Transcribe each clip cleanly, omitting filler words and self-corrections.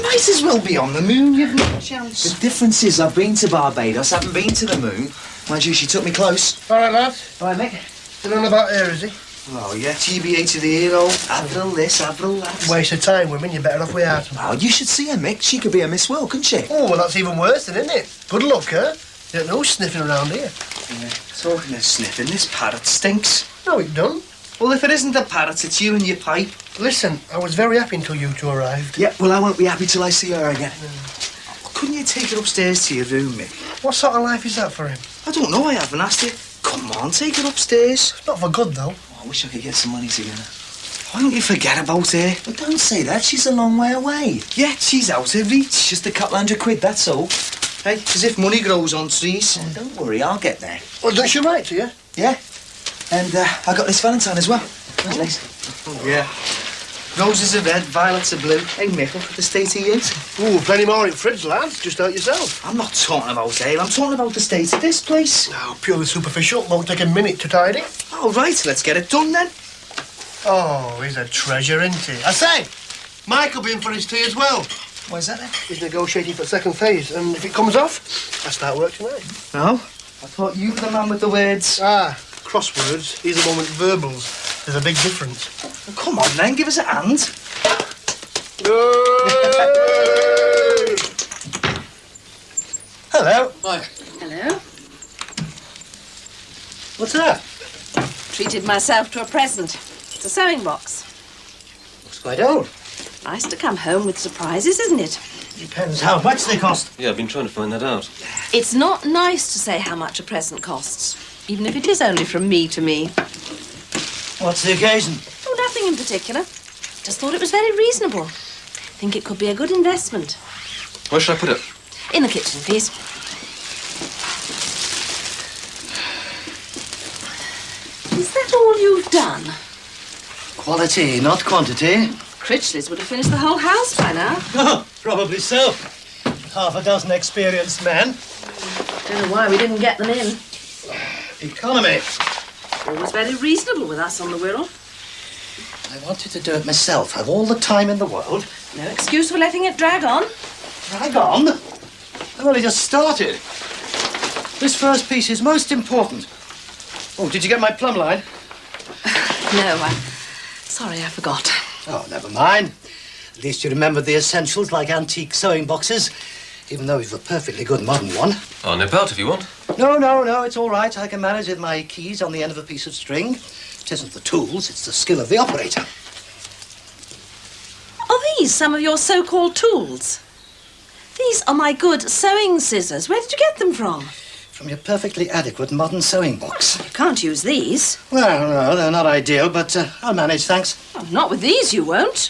might as well be on the moon, you've no chance. The difference is I've been to Barbados, haven't been to the moon. Mind you, she took me close. All right, lad. All right, Mick. You know about her, is he? Oh, yeah, TBA to the hero. Avril this, Avril that. Waste of time, women. You're better off without them. Oh, you should see her, Mick. She could be a Miss World, couldn't she? Oh, well, that's even worse then, isn't it? Good luck, huh? You don't know who's sniffing around here. Yeah, talking of sniffing, this parrot stinks. No, it don't. Well, if it isn't the parrot, it's you and your pipe. Listen, I was very happy until you two arrived. Yeah, well, I won't be happy till I see her again. Couldn't you take her upstairs to your room, Mick? What sort of life is that for him? I don't know, I haven't asked you. Come on, take her upstairs. It's not for good, though. Oh, I wish I could get some money together. Why don't you forget about her? Well, don't say that. She's a long way away. Yeah, she's out of reach. Just a couple £100, that's all. Hey, as if money grows on trees. Oh, don't worry, I'll get there. Well, don't she write to you? Yeah. And I got this Valentine as well. That's nice. Oh, yeah. Roses are red, violets are blue. Hey, Mick, look at the state of you. Ooh, plenty more in fridge, lad. Just out yourself. I'm not talking about ale, I'm talking about the state of this place. No, purely superficial. Won't take a minute to tidy. All right, let's get it done then. Oh, he's a treasure, isn't he? I say, Mike will be in for his tea as well. Why's that then? He's negotiating for second phase, and if it comes off, I start work tonight. No? I thought you were the man with the words. Ah, crosswords. He's the one with verbals. There's a big difference. Well, come on then, give us a hand. Hello. Hi. Hello. What's that? Treated myself to a present. It's a sewing box. Looks quite old. Nice to come home with surprises, isn't it? Depends how much they cost. Yeah, I've been trying to find that out. It's not nice to say how much a present costs, even if it is only from me to me. What's the occasion? Oh, nothing in particular. Just thought it was very reasonable. Think it could be a good investment. Where should I put it? In the kitchen, please. Is that all you've done? Quality, not quantity. Critchleys would have finished the whole house by now. Oh, probably so. Half a dozen experienced men. Don't know why we didn't get them in. Economy. Always very reasonable with us on the Wirral. I wanted to do it myself. I've all the time in the world. No excuse for letting it drag on. Drag on. I've only just started. This first piece is most important. Oh, did you get my plumb line? No, sorry, I forgot. Oh, never mind. At least you remembered the essentials like antique sewing boxes, even though you've a perfectly good modern one. I'll nip out if you want. No, it's all right. I can manage with my keys on the end of a piece of string. It isn't the tools, it's the skill of the operator. Are these some of your so-called tools? These are my good sewing scissors. Where did you get them from? From your perfectly adequate modern sewing box. You can't use these. Well, no, they're not ideal, but I'll manage, thanks. Oh, not with these, you won't.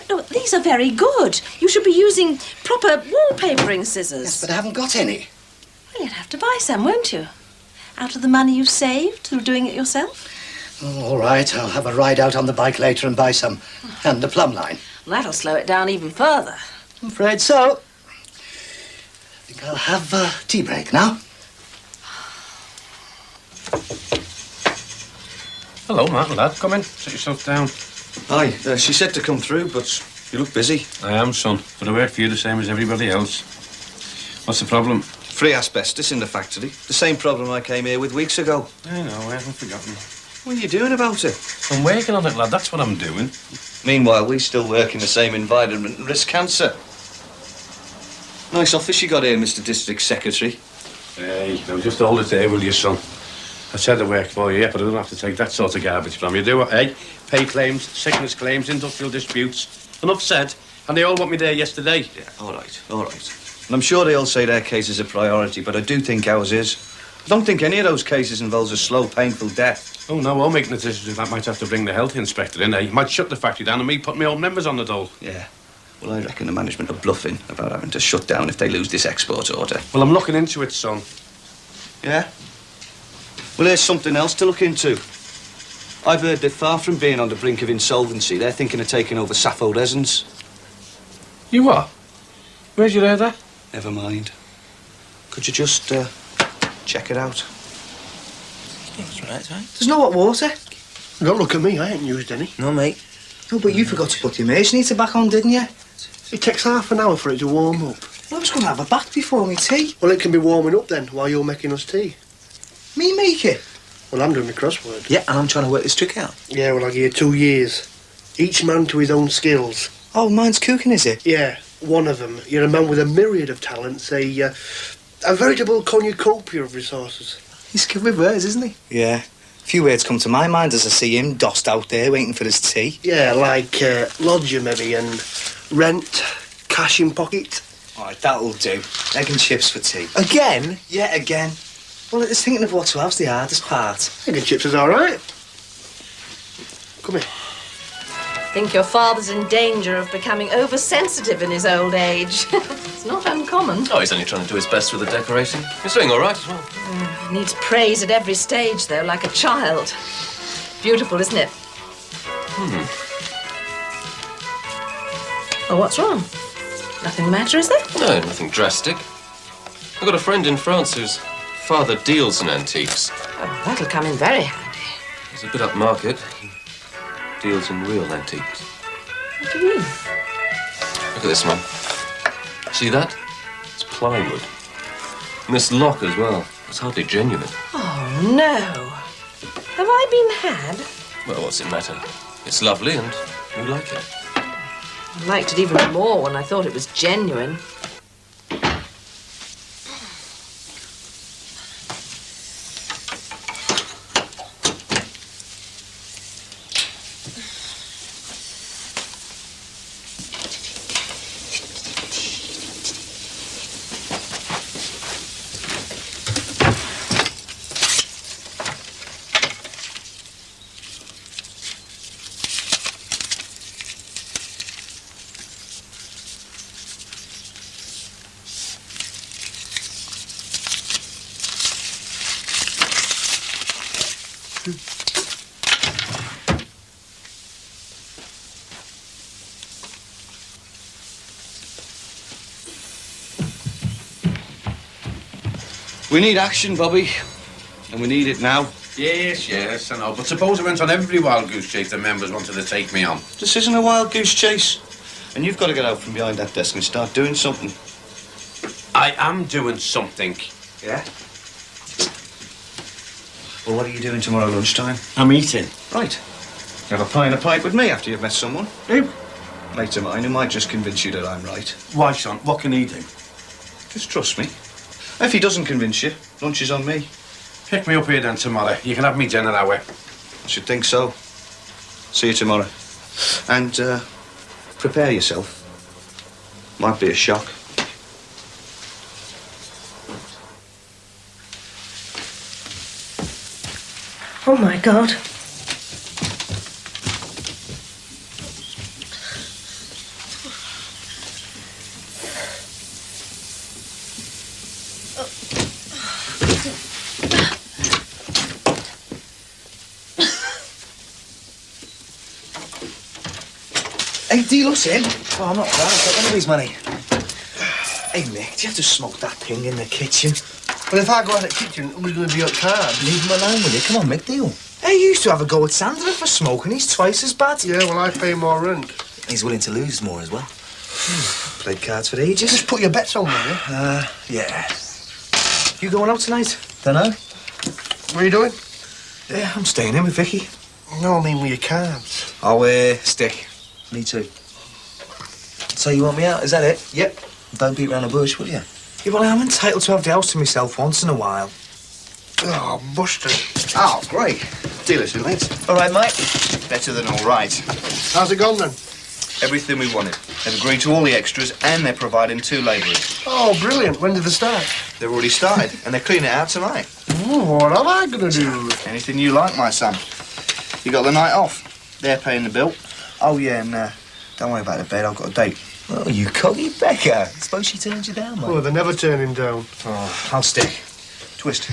No, these are very good. You should be using proper wallpapering scissors. Yes, but I haven't got any. Well, you'd have to buy some, won't you? Out of the money you've saved through doing it yourself? Oh, all right, I'll have a ride out on the bike later and buy some. And the plumb line. Well, that'll slow it down even further. I'm afraid so. I think I'll have a tea break now. Hello, Martin, lad. Come in. Sit yourself down. Aye, she said to come through, but you look busy. I am, son. But I work for you the same as everybody else. What's the problem? Free asbestos in the factory. The same problem I came here with weeks ago. I know, I haven't forgotten. What are you doing about it? I'm working on it, lad. That's what I'm doing. Meanwhile, we still work in the same environment and risk cancer. Nice office you got here, Mr. District Secretary. Hey, now just hold it there, will you, son? I said I work for you, yeah, but I don't have to take that sort of garbage from you, do I? Hey, pay claims, sickness claims, industrial disputes. Enough said. And they all want me there yesterday. Yeah, all right. And I'm sure they all say their case is a priority, but I do think ours is. I don't think any of those cases involves a slow, painful death. Oh, no, I'm making a decision that might have to bring the health inspector in, eh? He might shut the factory down and me put my own members on the dole. Yeah. Well, I reckon the management are bluffing about having to shut down if they lose this export order. Well, I'm looking into it, son. Yeah? Well, there's something else to look into. I've heard that far from being on the brink of insolvency, they're thinking of taking over Sappho Resins. You what? Where'd you hear that? Never mind. Could you just, check it out? That's right. There's no hot water. Don't look at me, I ain't used any. No, mate. No, but you forgot to put the emergency back on, didn't you? It takes half an hour for it to warm up. Well, I was going to have a bath before me tea. Well, it can be warming up then, while you're making us tea. Me make it? Well, I'm doing the crossword. Yeah, and I'm trying to work this trick out. Yeah, well, I'll give you 2 years. Each man to his own skills. Oh, mine's cooking, is it? Yeah, one of them. You're a man with a myriad of talents, a veritable cornucopia of resources. He's good with words, isn't he? Yeah. A few words come to my mind as I see him dossed out there waiting for his tea. Yeah, like lodger maybe, and rent, cash in pocket. All right, that'll do. Egg and chips for tea. Again? Yeah, again. Well, it's thinking of what to have's the hardest part. Egg and chips is all right. Come here. I think your father's in danger of becoming oversensitive in his old age. It's not uncommon. Oh, he's only trying to do his best with the decorating. He's doing all right as well. Needs praise at every stage, though, like a child. Beautiful, isn't it? Oh, what's wrong? Nothing the matter, is there? No, nothing drastic. I've got a friend in France whose father deals in antiques. Oh, that'll come in very handy. He's a bit upmarket. He deals in real antiques. What do you mean? Look at this, Mum. See that? It's plywood. And this lock as well. It's hardly genuine. Oh, no. Have I been had? Well, what's it matter? It's lovely and you like it. I liked it even more when I thought it was genuine. We need action, Bobby. And we need it now. Yes, I know. But suppose I went on every wild goose chase the members wanted to take me on. This isn't a wild goose chase. And you've got to get out from behind that desk and start doing something. I am doing something. Yeah? Well, what are you doing tomorrow lunchtime? I'm eating. Right. Have a pie and a pint with me after you've met someone. Who? Mate of mine who might just convince you that I'm right. Why, son? What can he do? Just trust me. If he doesn't convince you, lunch is on me. Pick me up here then tomorrow. You can have me dinner hour. I should think so. See you tomorrow. And, prepare yourself. Might be a shock. Oh, my God. Hey, deal us in. Oh, I'm not glad I've got anybody's money. Hey, Mick, do you have to smoke that thing in the kitchen? Well, if I go out of the kitchen, who's going to be at cards? Leave him alone with you. Come on, Mick, deal. Hey, you used to have a go at Sandra for smoking. He's twice as bad. Yeah, well, I pay more rent. He's willing to lose more as well. Played cards for ages. Just put your bets on me, yeah? Yeah. You going out tonight? Dunno. What are you doing? Yeah, I'm staying in with Vicky. No, I mean with your cards. Oh, stick. Me too. So you want me out, is that it? Yep. Don't beat around the bush, will you? Yeah, well, I'm entitled to have the house to myself once in a while. Oh, busted. Oh, great. Deal us in, lads. All right, mate. Better than all right. How's it gone, then? Everything we wanted. They've agreed to all the extras and they're providing 2 labourers. Oh, brilliant. When did they start? They've already started and they're cleaning it out tonight. Ooh, what am I going to do? Anything you like, my son. You got the night off. They're paying the bill. Oh, yeah, and don't worry about the bed. I've got a date. Oh, you cocky Becca. Suppose she turned you down, mate. Oh, they never turn him down. Oh, I'll stick. Twist.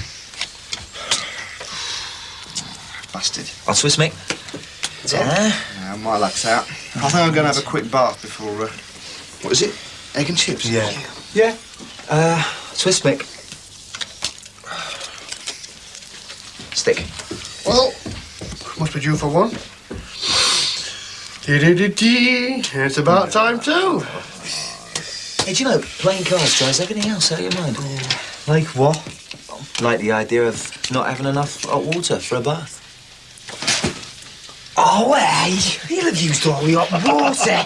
Bastard. I'll twist, Mick. Yeah. My luck's out. I think I'm going to have a quick bath before, what is it? Egg and chips? Yeah. Yeah. Twist, Mick. Stick. Well, must be due for one. Dee-dee-dee-dee. It's about time too. Hey, do you know, playing cards dries everything else out of your mind? Like what? Like the idea of not having enough hot water for a bath. Oh, hey! He'll have used all the hot water.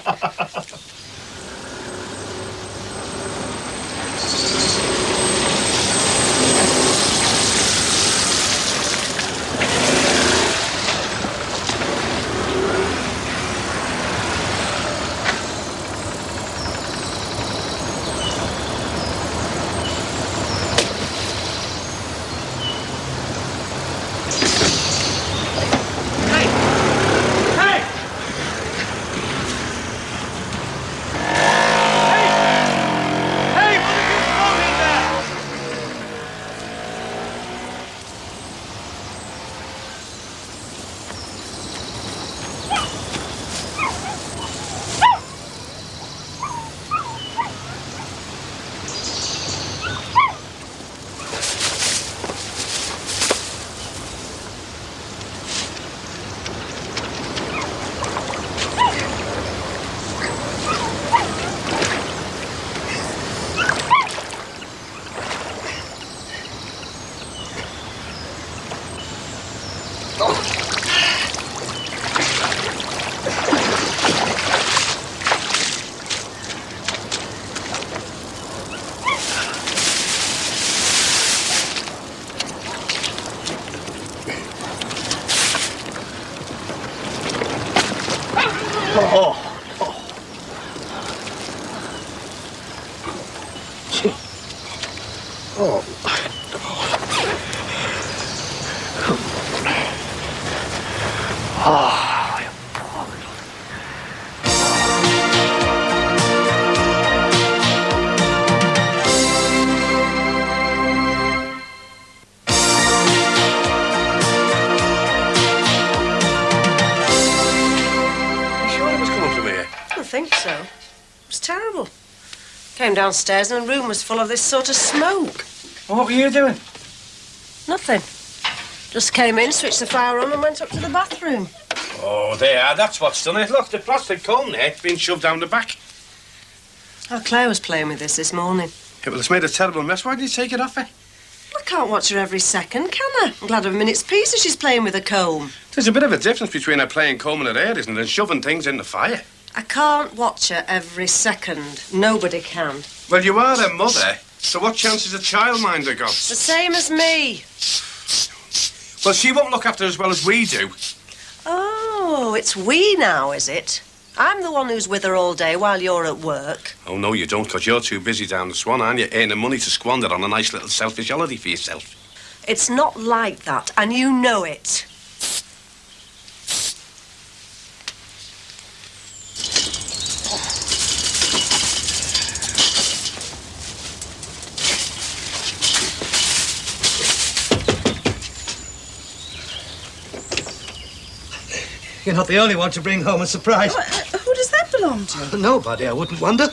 Came downstairs and the room was full of this sort of smoke. Well, what were you doing? Nothing. Just came in, switched the fire on and went up to the bathroom. Oh, there, that's what's done it. Look, the plastic cone there's been shoved down the back. Oh, Claire was playing with this morning. Yeah, well, it's made a terrible mess. Why did you take it off her? I can't watch her every second, can I? I'm glad of a minute's peace if she's playing with a comb. There's a bit of a difference between her playing combing her hair, isn't there, and shoving things in the fire. I can't watch her every second. Nobody can. Well, you are her mother, so what chance has a childminder got? The same as me. Well, she won't look after her as well as we do. Oh, it's we now, is it? I'm the one who's with her all day while you're at work. Oh, no, you don't, because you're too busy down the Swan, aren't you, earning money to squander on a nice little selfish holiday for yourself. It's not like that, and you know it. You're not the only one to bring home a surprise. Who does that belong to? Nobody, I wouldn't wonder.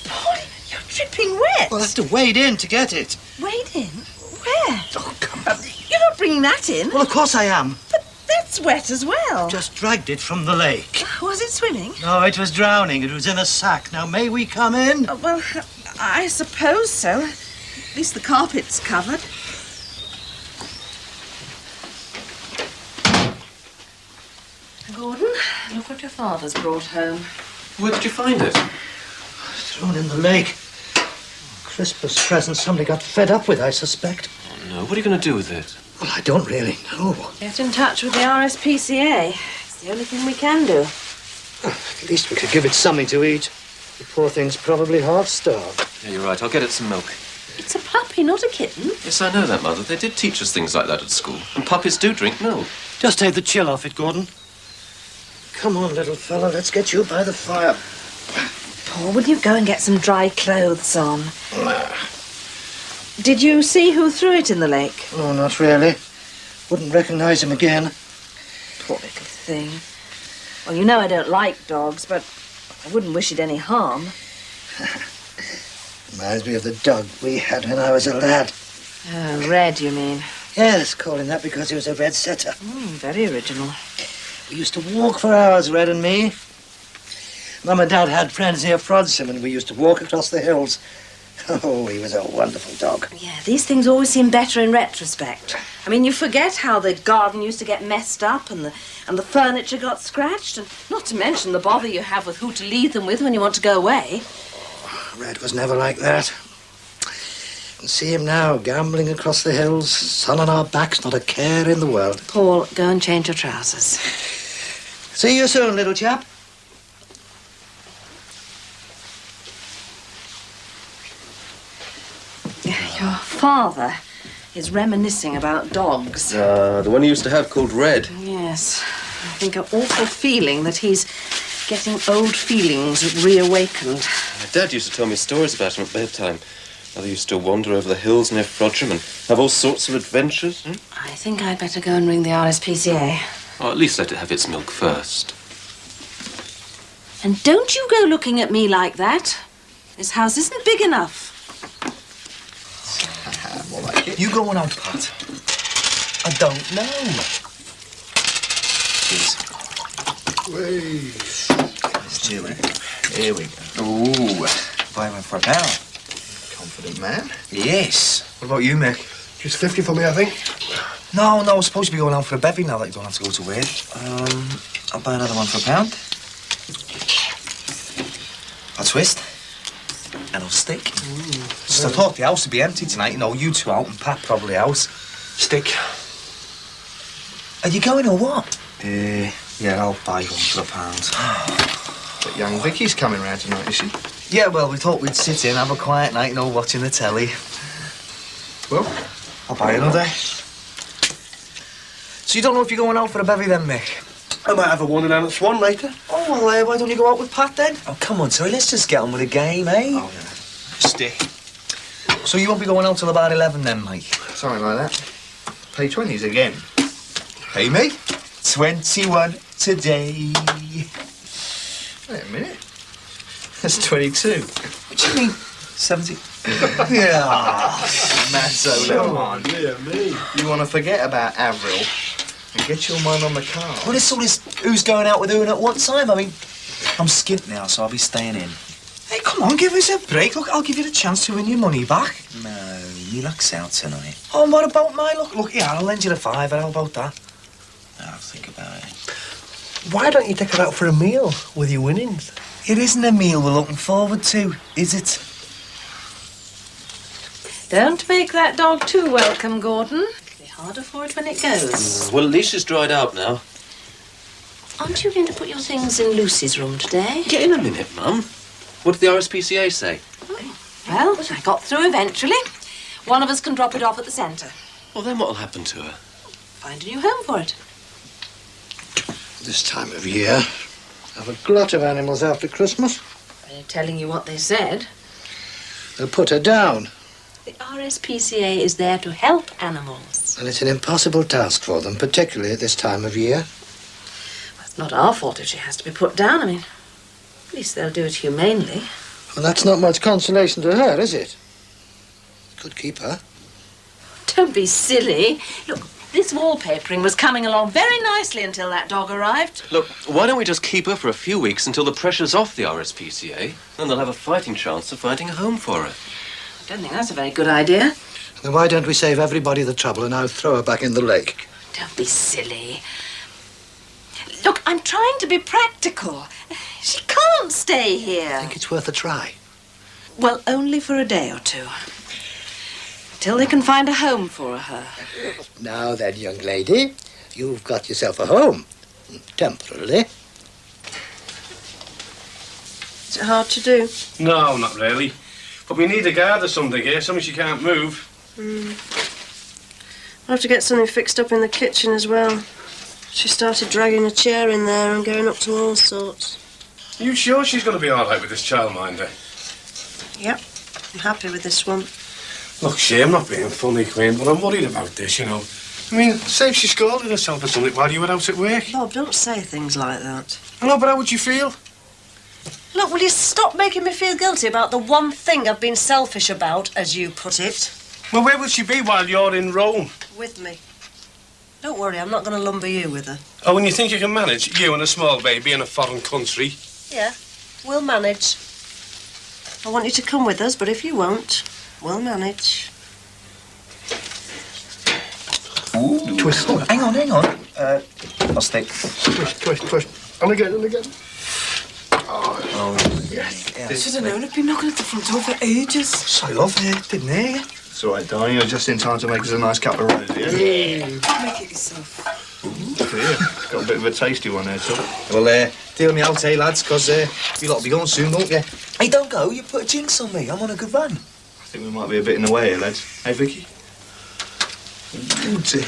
Paul, you're dripping wet. Well, I have to wade in to get it. Wade in? Where? Oh, come on. You're not bringing that in. Well, of course I am. But that's wet as well. Just dragged it from the lake. Was it swimming? No, it was drowning. It was in a sack. Now, may we come in? Well, I suppose so. At least the carpet's covered. Gordon, look what your father's brought home. Where did you find it? Thrown in the lake. Christmas present somebody got fed up with, I suspect. Oh, no. What are you going to do with it? Well, I don't really know. Get in touch with the RSPCA. It's the only thing we can do. At least we could give it something to eat. The poor thing's probably half-starved. Yeah, you're right. I'll get it some milk. It's a puppy, not a kitten. Yes, I know that, Mother. They did teach us things like that at school. And puppies do drink milk. Just take the chill off it, Gordon. Come on, little fella. Let's get you by the fire. Paul, would you go and get some dry clothes on? Did you see who threw it in the lake? Oh, not really. Wouldn't recognize him again. Poor little thing. Well, you know I don't like dogs, but I wouldn't wish it any harm. Reminds me of the dog we had when I was a lad. Oh, Red, you mean? Yes, call him that because he was a red setter. Very original. We used to walk for hours, Red and me. Mum and Dad had friends near Frodsham and we used to walk across the hills. Oh, he was a wonderful dog. Yeah, these things always seem better in retrospect. I mean, you forget how the garden used to get messed up and the furniture got scratched, and not to mention the bother you have with who to leave them with when you want to go away. Red was never like that. And see him now, gambling across the hills, sun on our backs, not a care in the world. Paul, go and change your trousers. See you soon, little chap. Your father is reminiscing about dogs. The one he used to have called Red. Yes. I think an awful feeling that he's getting old feelings reawakened. My dad used to tell me stories about him at bedtime. How they used to wander over the hills near Frodsham and have all sorts of adventures. I think I'd better go and ring the RSPCA. Or at least let it have its milk first. And don't you go looking at me like that. This house isn't big enough. More like it. You going out, Pat? I don't know. Cheers. It's Jim, Here we go. Ooh, buy one for a pound. Confident man. Yes. What about you, Mick? Just 50 for me, I think. No, I'm supposed to be going out for a bevy now that you don't have to go to work. I'll buy another one for a pound. A twist. And I'll stick. Just I thought the house would be empty tonight, you know, you two out and Pat probably out. Stick. Are you going or what? Yeah, I'll buy one for a pound. But young Vicky's coming round tonight, is she? Yeah, well, we thought we'd sit in, have a quiet night, you know, watching the telly. Well, I'll buy another. So you don't know if you're going out for a bevy then, Mick? I might have a one and down at Swan later. Oh, well, why don't you go out with Pat then? Oh, come on, Terry, let's just get on with the game, eh? Oh, yeah. Stick. So you won't be going out till about 11 then, mate? Something like that. Pay 20s again. Hey, me? 21 today. Wait a minute. That's 22. What do you mean? 70? Yeah. Mazzo, Come on. Yeah, me. You want to forget about Avril and get your mind on the car. Well, it's all this who's going out with who and at what time. I mean, I'm skint now, so I'll be staying in. Hey, come on, give us a break. Look, I'll give you the chance to win your money back. No, your luck's out tonight. Oh, and what about my luck? Look, yeah, I'll lend you the £5. How about that? I'll think about it. Why don't you take her out for a meal with your winnings? It isn't a meal we're looking forward to, is it? Don't make that dog too welcome, Gordon. It'll be harder for it when it goes. Well, at least she's dried out now. Aren't you going to put your things in Lucy's room today? Get in a minute, Mum. What did the RSPCA say? Well, I got through eventually. One of us can drop it off at the centre. Well, then what'll happen to her? Find a new home for it. This time of year, have a glut of animals after Christmas. They're telling you what they said. They'll put her down. The RSPCA is there to help animals. And it's an impossible task for them, particularly at this time of year. Well, it's not our fault if she has to be put down. I mean, at least they'll do it humanely. Well, that's not much consolation to her, is it? Could keep her. Don't be silly. Look, this wallpapering was coming along very nicely until that dog arrived. Look, why don't we just keep her for a few weeks until the pressure's off the RSPCA? Then they'll have a fighting chance of finding a home for her. I don't think that's a very good idea. Then why don't we save everybody the trouble and now throw her back in the lake? Don't be silly. Look, I'm trying to be practical. She can't stay here. I think it's worth a try. Well, only for a day or two. Till they can find a home for her. Now then, young lady, you've got yourself a home. Temporarily. Is it hard to do? No, not really. But we need a guard or something here, something she can't move. I'll have to get something fixed up in the kitchen as well. She started dragging a chair in there and going up to all sorts. Are you sure she's going to be all right with this childminder? Yep, I'm happy with this one. Look, see, I'm not being funny, Queen, but I'm worried about this, you know. I mean, say if she scalded herself or something while you were out at work. Bob, don't say things like that. I know, but how would you feel? Look, will you stop making me feel guilty about the one thing I've been selfish about, as you put it? Well, where will she be while you're in Rome? With me. Don't worry, I'm not going to lumber you with her. Oh, and you think you can manage, you and a small baby in a foreign country? Yeah, We'll manage. I want you to come with us, but if you won't, we'll manage. Ooh. Twist. Oh, hang on. I'll stick. Twist. And again. Oh, yes. I should have known. I've been knocking at the front door for ages. Sorry, love. Didn't hear you. It's all right, darling. You're just in time to make us a nice cup of rosé. Yeah. Make it yourself. Yeah, got a bit of a tasty one there, too. Well, deal me out, lads, because you lot will be going soon, won't you? Hey, don't go. You put a jinx on me. I'm on a good run. I think we might be a bit in the way here, lads. Hey, Vicky? Oh, dear.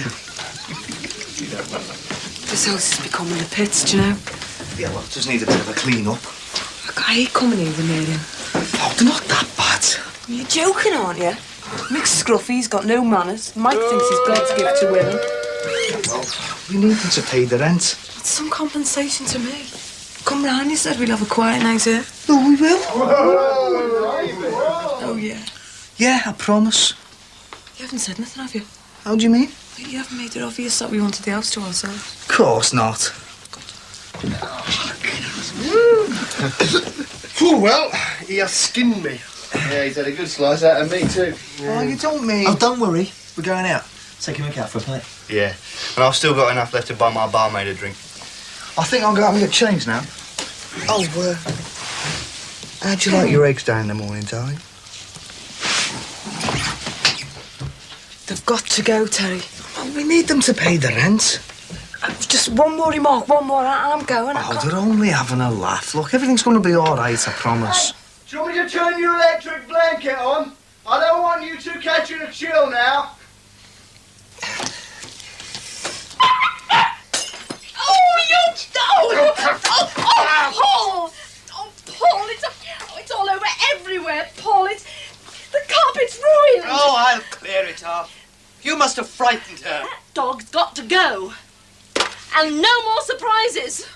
This house is becoming a pit, do you know? Yeah, well, it just needs a bit of a clean-up. I hate coming here with Miriam. Oh, they're not that bad. You're joking, aren't you? Mick's scruffy, he's got no manners. Mike thinks he's God's gift to women. Well, we need them to pay the rent. It's some compensation to me. Come round, you said we'll have a quiet night here. Oh, we will. Oh, yeah. Yeah, I promise. You haven't said nothing, have you? How do you mean? You haven't made it obvious that we wanted the house to ourselves. Of course not. Oh, well, he has skinned me. Yeah, he's had a good slice out of me, too. Oh, you don't mean... Oh, don't worry. We're going out. Taking Mick out for a plate. Yeah, and I've still got enough left to buy my barmaid a drink. I think I'm going to get changed now. Oh, how'd you like your eggs down in the morning, darling? They've got to go, Terry. Oh, we need them to pay the rent. Just one more remark, one more. I'm going. Oh, they're only having a laugh. Look, everything's going to be all right, I promise. Do you want me to turn your electric blanket on? I don't want you two catching a chill now. Paul, it's all over everywhere, Paul. The carpet's ruined. Oh, I'll clear it off. You must have frightened her. That dog's got to go. And no more surprises.